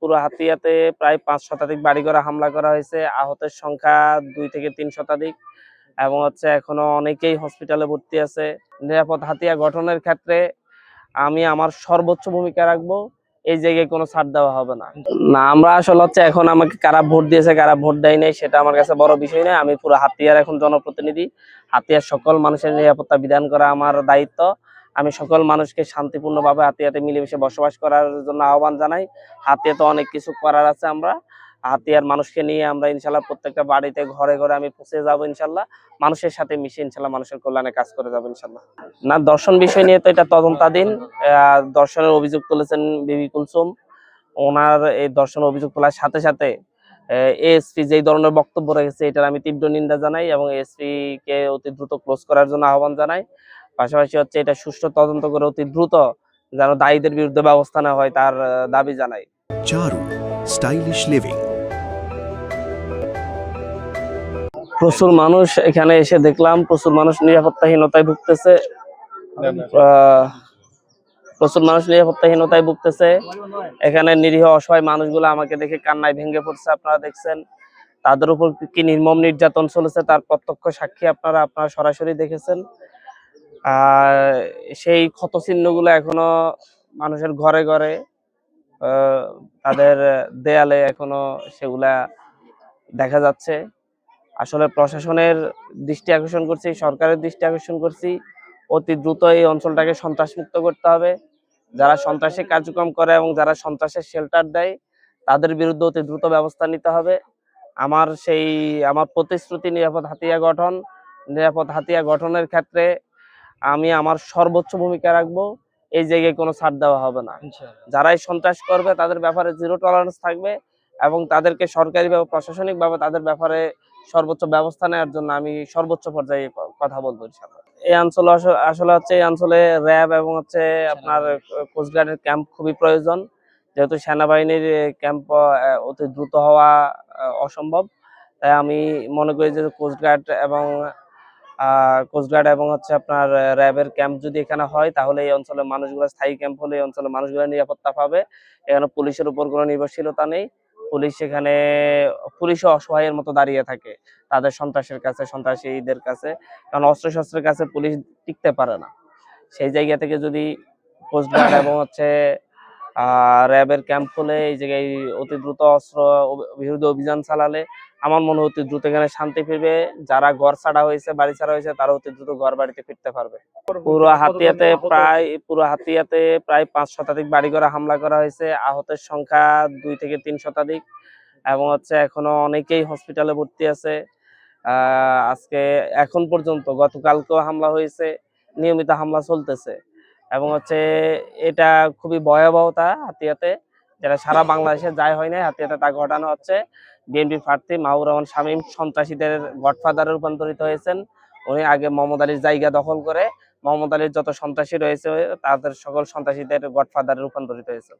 পুরো হাতিয়াতে প্রায় ৫ শতাধিক বাড়িঘরে হামলা করা হয়েছে। আহতের সংখ্যা ২ থেকে ৩ শতাধিক এবং এখনো অনেকেই হসপিটালে ভর্তি আছে। নিরাপদ হাতিয়া গঠনের ক্ষেত্রে আমি আমার সর্বোচ্চ ভূমিকা রাখবো। এই জায়গায় কোনো ছাড় দেওয়া হবে না। আমরা আসলে এখন আমাকে কারা ভোট দিয়েছে কারা ভোট দেয় নাই সেটা আমার কাছে বড় বিষয় নয়। আমি পুরো হাতিয়ার এখন জনপ্রতিনিধি। হাতিয়ার সকল মানুষের নিরাপত্তা বিধান করা আমার দায়িত্ব। আমি সকল মানুষকে শান্তিপূর্ণভাবে হাতিয়াতে মিলেমিশে বসবাস করার জন্য আহ্বান জানাই। হাতিয়াতে অনেক কিছু করার আছে। আমরা হাতিয়ার মানুষকে নিয়ে আমরা ইনশাল্লাহ প্রত্যেকটা বাড়িতে ঘরে ঘরে আমি পৌঁছে যাবো ইনশাল্লাহ। মানুষের সাথে মিশে ইনশাল্লাহ মানুষের কল্যাণে কাজ করে যাবো ইনশাল্লাহ। না, দর্শন বিষয় নিয়ে তো এটা তদন্তাধীন। দর্শনের অভিযোগ তুলেছেন বিবি কুলসুম। ওনার এই দর্শনের অভিযোগ তোলার সাথে সাথে এএসপি যেই ধরনের বক্তব্য রেখেছে এটার আমি তীব্র নিন্দা জানাই এবং এএসপি কে অতি দ্রুত ক্লোজ করার জন্য আহ্বান জানাই। পাশাপাশি এটা সুষ্ঠু তদন্ত করে অতি দ্রুত যেন দায়ীদের বিরুদ্ধে ব্যবস্থা নেওয়া হয় তার দাবি জানাই। চারু স্টাইলিশ লিভিং। প্রচুর মানুষ এখানে এসে দেখলাম, প্রচুর মানুষ নিরাপত্তাহীনতায় ভুগতেছে। এখানে নিরীহ অসহায় মানুষগুলো আমাকে দেখে কান্নায় ভেঙে পড়ছে। আপনারা দেখছেন তাদের উপর কি নির্মম নির্যাতন চলেছে তার প্রত্যক্ষ সাক্ষী আপনারা সরাসরি দেখেছেন। সেই ক্ষত চিহ্নগুলো এখনো মানুষের ঘরে ঘরে, তাদের দেয়ালে এখনো সেগুলা দেখা যাচ্ছে। আসলে প্রশাসনের দৃষ্টি আকর্ষণ করছি, সরকারের দৃষ্টি আকর্ষণ করছি, অতি দ্রুত এই অঞ্চলটাকে সন্ত্রাসমুক্ত করতে হবে। যারা সন্ত্রাসী কার্যক্রম করে এবং যারা সন্ত্রাসের শেল্টার দেয় তাদের বিরুদ্ধে অতি দ্রুত ব্যবস্থা নিতে হবে। আমার প্রতিশ্রুতি নিরাপদ হাতিয়া গঠনের ক্ষেত্রে আমি আমার সর্বোচ্চ ভূমিকা রাখবো। এই জায়গায় কোনো ছাড় দেওয়া হবে না। যারাই সন্ত্রাস করবে তাদের ব্যাপারে জিরো টলারেন্স থাকবে এবং তাদেরকে সরকারিভাবে প্রশাসনিকভাবে তাদের ব্যাপারে সর্বোচ্চ ব্যবস্থা নেওয়ার জন্য আমি সর্বোচ্চ পর্যায়ে কথা বলবো ইনশাআল্লাহ। এই অঞ্চলে আসলে এই অঞ্চলে র্যাব এবং আপনার কোস্টগার্ডের ক্যাম্প খুবই প্রয়োজন, যেহেতু সেনাবাহিনীর ক্যাম্প অতি দ্রুত হওয়া অসম্ভব। তাই আমি মনে করি যে কোস্টগার্ড এবং আপনার র্যাবের ক্যাম্প যদি এখানে হয় তাহলে এই অঞ্চলের মানুষগুলো, স্থায়ী ক্যাম্প হলে এই অঞ্চলের মানুষগুলো নিরাপত্তা পাবে। এখানে পুলিশের উপর কোনো নির্ভরশীলতা নেই। পুলিশও অসহায়ের মতো দাঁড়িয়ে থাকে তাদের সন্ত্রাসীদের কাছে, কারণ অস্ত্রশস্ত্রের কাছে পুলিশ টিকতে পারে না। সেই জায়গা থেকে যদি কোস্টগার্ড এবং র্যাবের ক্যাম্প হলে এই জায়গায় অতি দ্রুত অস্ত্র বিরোধী অভিযান চালালে আমার মনে হয় অতি দ্রুত এখানে শান্তি ফিরবে। যারা ঘর ছাড়া হয়েছে, বাড়ি ছাড়া হয়েছে, তারা অতি দ্রুত ঘর বাড়িতে ফিরতে পারবে। পুরো হাতিয়াতে প্রায় ৫ শতাধিক বাড়িঘরে হামলা করা হয়েছে। আহতের সংখ্যা ২ থেকে ৩ শতাধিক এবং এখনো অনেকেই হসপিটালে ভর্তি আছে। আজকে এখন পর্যন্ত গতকালকেও হামলা হয়েছে, নিয়মিত হামলা চলতেছে এবং এটা খুবই ভয়াবহতা হাতিয়াতে, যেটা সারা বাংলাদেশে যায় হয় না। হাতিয়াতে তা ঘটানো হচ্ছে। বিএনপি প্রার্থী মাহবুব রহমান শামীম সন্ত্রাসীদের গডফাদারে রূপান্তরিত হয়েছেন। উনি আগে মোহাম্মদ আলীর জায়গা দখল করে মোহাম্মদ আলীর যত সন্ত্রাসী রয়েছে তাদের সকল সন্ত্রাসীদের গডফাদারে রূপান্তরিত হয়েছে।